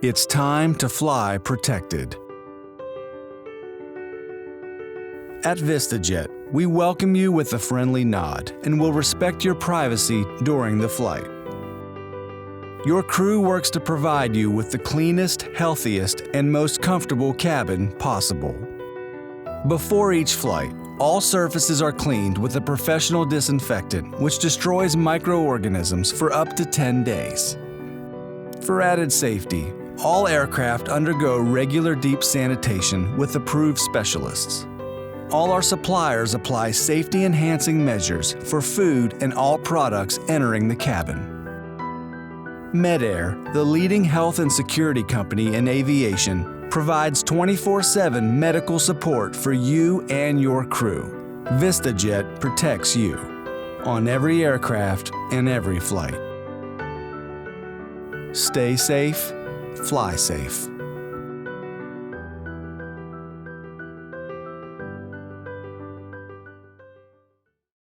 It's time to fly protected. At VistaJet, we welcome you with a friendly nod and will respect your privacy during the flight. Your crew works to provide you with the cleanest, healthiest, and most comfortable cabin possible. Before each flight, all surfaces are cleaned with a professional disinfectant which destroys microorganisms for up to 10 days. For added safety, all aircraft undergo regular deep sanitation with approved specialists. All our suppliers apply safety-enhancing measures for food and all products entering the cabin. Aire, the leading health and security company in aviation, provides 24/7 medical support for you and your crew. VistaJet protects you on every aircraft and every flight. Stay safe, fly safe.